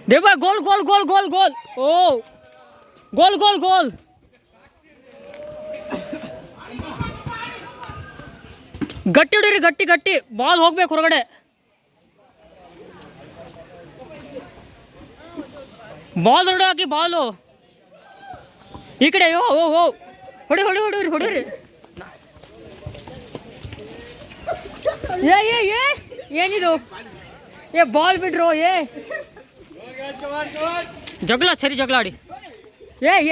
ದೇವ ಗೋಲ್ ಗೋಲ್ ಗೋಲ್ ಗೋಲ್ ಗೋಲ್ ಓ ಗೋಲ್ ಗೋಲ್ ಗೋಲ್ ಗಟ್ಟಿ ಹೊಡೀರಿ ಗಟ್ಟಿ ಗಟ್ಟಿ ಬಾಲ್ ಹೋಗ್ಬೇಕು ಹೊರಗಡೆ ಬಾಲ್ ಹೊರಡೆ ಹಾಕಿ ಬಾಲು ಈ ಕಡೆ ಓ ಓ ಓ ಹೊಡಿ ಹೊಡಿ ಹೊಡೀರಿ ಹೊಡೀರಿ ಏ ಏನಿದು ಏ ಬಾಲ್ ಬಿಡ್ರು ಜಗಳ ಸರಿ ಜಗಳ ಆಡಿ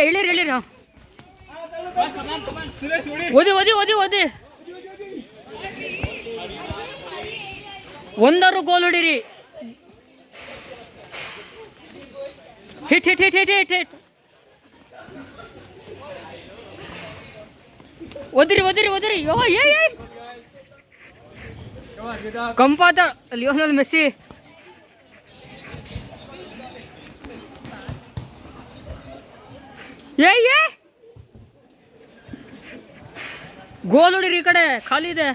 ಎಳೀರಿ ಎಳೀರಿ ಓದಿ ಓದಿ ಓದಿ ಓದಿ ಒಂದಾರು ಗೋಲ್ ಹೊಡೀರಿ hit hit hit hit hit hit ಓದಿರಿ ಓದಿರಿ ಓದಿರಿ ಕಂಪಾತ ಲಿಯೋನಲ್ ಮೆಸ್ಸಿ ಗೋಲ್ ಹೊಡೀರಿ ಈ ಕಡೆ ಖಾಲಿ ಇದೆ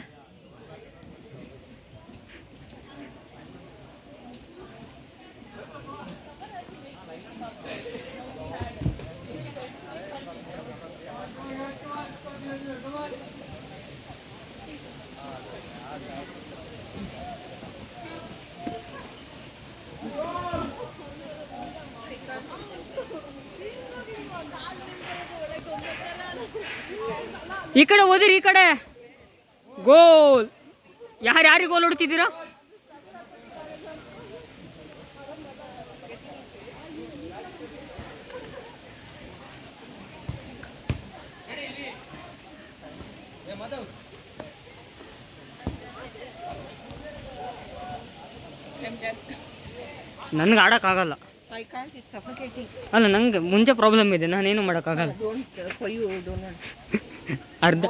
ಈ ಕಡೆ ಓದಿರಿ ಈ ಕಡೆ ಗೋಲ್ ಯಾರಿಗೆ ಗೋಲ್ ಹೊಡ್ತಿದ್ದೀರಾ ನನಗೆ ಆಡೋಕ್ಕಾಗಲ್ಲ ಅಲ್ಲ ನಂಗೆ ಮುಂಚೆ ಪ್ರಾಬ್ಲಮ್ ಇದೆ ನಾನೇನು ಮಾಡೋಕ್ಕಾಗಲ್ಲ ಅರ್ಧ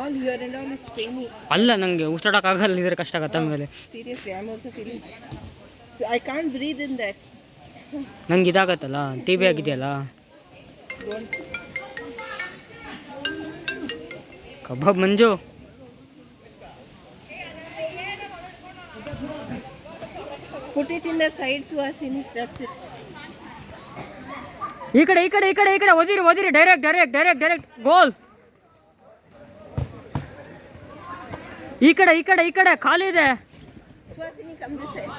ಅಲ್ಲ ನಂಗೆ ಉಸಿರಾಡೋಕ್ಕಾಗಲ್ಲ ಇದ್ರೆ ಕಷ್ಟ ಆಗತ್ತೆ ಆಮೇಲೆ ನಂಗೆ ಇದಾಗತ್ತಲ್ಲ ಟಿ ಬಿ ಆಗಿದೆಯಲ್ಲ ಕಬಾಬ್ ಮಂಜು Put it in the sides, Vasini. That's it. ಈ ಕಡೆ ಈ ಕಡೆ ಈ ಕಡೆ ಈ ಕಡೆ ಓದಿರಿ ಓದಿರಿ ಡೈರೆಕ್ಟ್ ಡೈರೆಕ್ಟ್ ಡೈರೆಕ್ಟ್ ಡೈರೆಕ್ಟ್ ಗೋಲ್ ಈ ಕಡೆ ಈ ಕಡೆ ಈ ಕಡೆ ಖಾಲಿ ಇದೆ Vasini, come this side.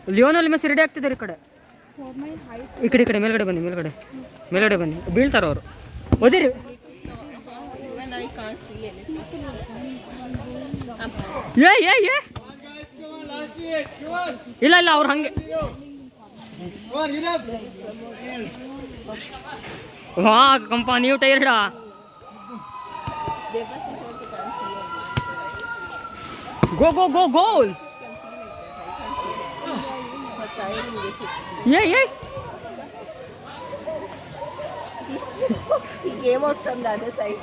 Lionel Messi ready ಆಗ್ತಿದ್ದಾರೆ ಈ ಕಡೆ ಈ ಕಡೆ ಈ ಕಡೆ ಮೇಲ್ಗಡೆ ಬನ್ನಿ ಮೇಲ್ಗಡೆ ಮೇಲ್ಗಡೆ ಬನ್ನಿ ಬೀಳ್ತಾರ ಅವರು ಓದಿರಿ ಇಲ್ಲ ಇಲ್ಲ ಅವ್ರು ಹಂಗೆ ವಾ ಕಂಪ ನೀವು tired go go go goal He came out from the other side.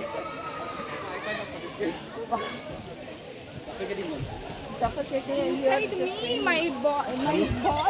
Suffocating. Inside me, my ball.